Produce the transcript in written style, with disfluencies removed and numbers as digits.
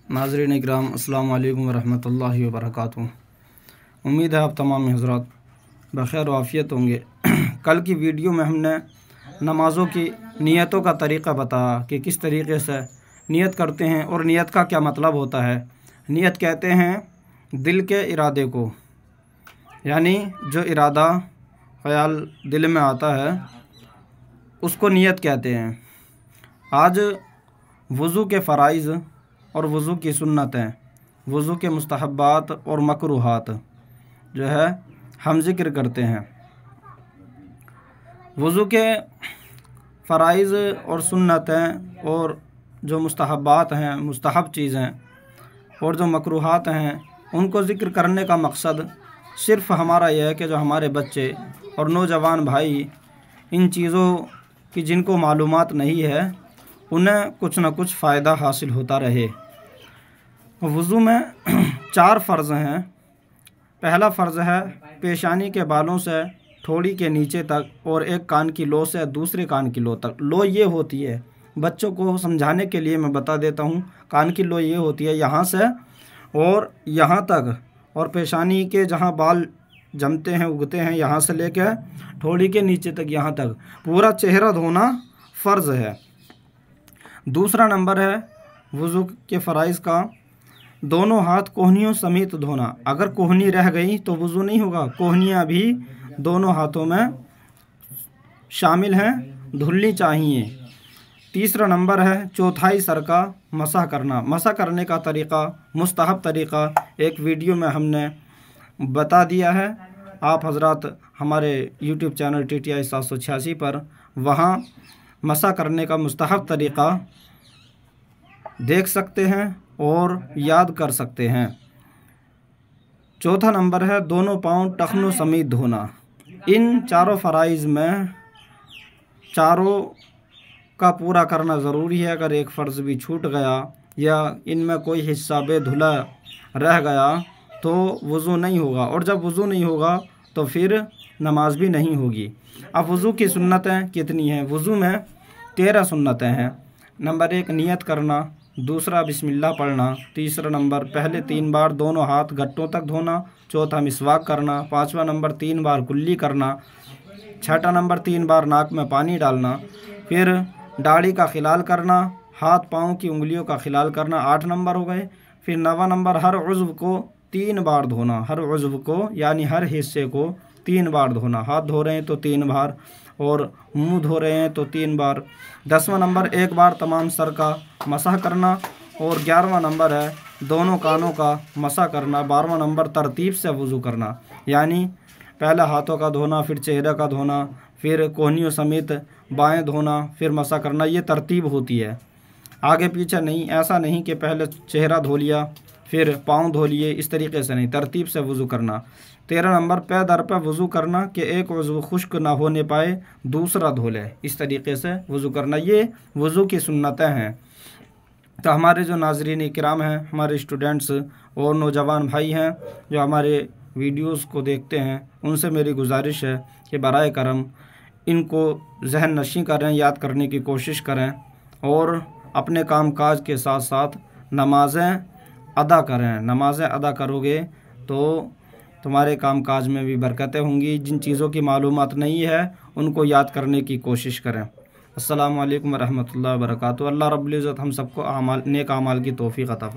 नाज़रीन इकराम अस्सलामु अलैकुम वरहमतुल्लाहि वबरकातुहू। उम्मीद है आप तमाम हज़रात बख़ैर वाफ़ियत होंगे। कल की वीडियो में हमने नमाज़ों की नियतों का तरीक़ा बताया कि किस तरीक़े से नियत करते हैं और नियत का क्या मतलब होता है। नियत कहते हैं दिल के इरादे को, यानी जो इरादा ख़याल दिल में आता है उसको नियत कहते हैं। आज वज़ू के फ़राइज़ और वज़ू की सुन्नतें, वज़ू के मुस्तहब्बात और मकरूहात जो है हम ज़िक्र करते हैं। वज़ू के फ़राइज़ और सुन्नतें और जो मुस्तहब्बात हैं, मुस्तहब चीज़ें और जो मकरूहात हैं, उनको ज़िक्र करने का मकसद सिर्फ़ हमारा यह है कि जो हमारे बच्चे और नौजवान भाई इन चीज़ों की जिनको मालूमात नहीं है उन्हें कुछ न कुछ फ़ायदा हासिल होता रहे। वज़ू में 4 फ़र्ज़ हैं। पहला फ़र्ज़ है पेशानी के बालों से ठोड़ी के नीचे तक और एक कान की लो से दूसरे कान की लो तक। लो ये होती है, बच्चों को समझाने के लिए मैं बता देता हूँ, कान की लो ये होती है यहाँ से और यहाँ तक, और पेशानी के जहाँ बाल जमते हैं उगते हैं यहाँ से लेकर ठोड़ी के नीचे तक यहाँ तक पूरा चेहरा धोना फ़र्ज़ है। दूसरा नंबर है वज़ू के फ़राइज़ का दोनों हाथ कोहनियों समेत धोना। अगर कोहनी रह गई तो वज़ू नहीं होगा, कोहनियाँ भी दोनों हाथों में शामिल हैं, धुलनी चाहिए। तीसरा नंबर है चौथाई सर का मसाह करना। मसाह करने का तरीक़ा, मुस्तहब तरीक़ा एक वीडियो में हमने बता दिया है। आप हज़रात हमारे यूट्यूब चैनल TTI 786 पर वहाँ मसाह करने का मुस्तहब तरीक़ा देख सकते हैं और याद कर सकते हैं। चौथा नंबर है दोनों पाँव टखनों समेत धोना। इन चारों फ़राइज़ में चारों का पूरा करना ज़रूरी है। अगर एक फ़र्ज़ भी छूट गया या इनमें कोई हिस्सा बेधुला रह गया तो वज़ू नहीं होगा, और जब वज़ू नहीं होगा तो फिर नमाज भी नहीं होगी। अब वज़ू की सुन्नतें कितनी हैं? वज़ू में 13 सुन्नतें हैं। नंबर 1 नियत करना, दूसरा बिस्मिल्लाह पढ़ना, तीसरा नंबर पहले 3 बार दोनों हाथ गट्टों तक धोना, चौथा मिसवाक करना, 5वां नंबर 3 बार कुल्ली करना, 6वां नंबर 3 बार नाक में पानी डालना, फिर दाढ़ी का खिलाल करना, हाथ पाँव की उंगलियों का खिलाल करना, 8 नंबर हो गए। फिर 9वां नंबर हर उज़्व को 3 बार धोना, हर उज़्व को यानी हर हिस्से को 3 बार धोना। हाथ धो रहे हैं तो 3 बार और मुंह धो रहे हैं तो 3 बार। 10वां नंबर 1 बार तमाम सर का मसाह करना और 11वां नंबर है दोनों कानों का मसाह करना। 12वां नंबर तरतीब से वज़ू करना, यानी पहले हाथों का धोना, फिर चेहरे का धोना, फिर कोहनियों समेत बाएं धोना, फिर मसाह करना। ये तरतीब होती है, आगे पीछे नहीं। ऐसा नहीं कि पहले चेहरा धो लिया फिर पाँव धो लिए, इस तरीके से नहीं, तरतीब से वज़ू करना। 13 नंबर पे दर पे वज़ू करना कि एक वज़ू खुश्क ना होने पाए दूसरा धो ले, इस तरीके से वज़ू करना। ये वज़ू की सुन्नतें हैं। तो हमारे जो नाज़रीन इकराम हैं, हमारे स्टूडेंट्स और नौजवान भाई हैं जो हमारे वीडियोस को देखते हैं, उनसे मेरी गुजारिश है कि बराए करम इनको जहन नशी करें, याद करने की कोशिश करें और अपने काम काज के साथ साथ नमाज़ें अदा करें। नमाज़ें अदा करोगे तो तुम्हारे काम काज में भी बरकतें होंगी। जिन चीज़ों की मालूमात नहीं है उनको याद करने की कोशिश करें। अस्सलामु अलैकुम वरहमतुल्लाहि वबरकातुहू। अल्लाह रब्बुल इज़्ज़त हम सबको नेक आमाल की तौफ़ीक़ अता फरमाए।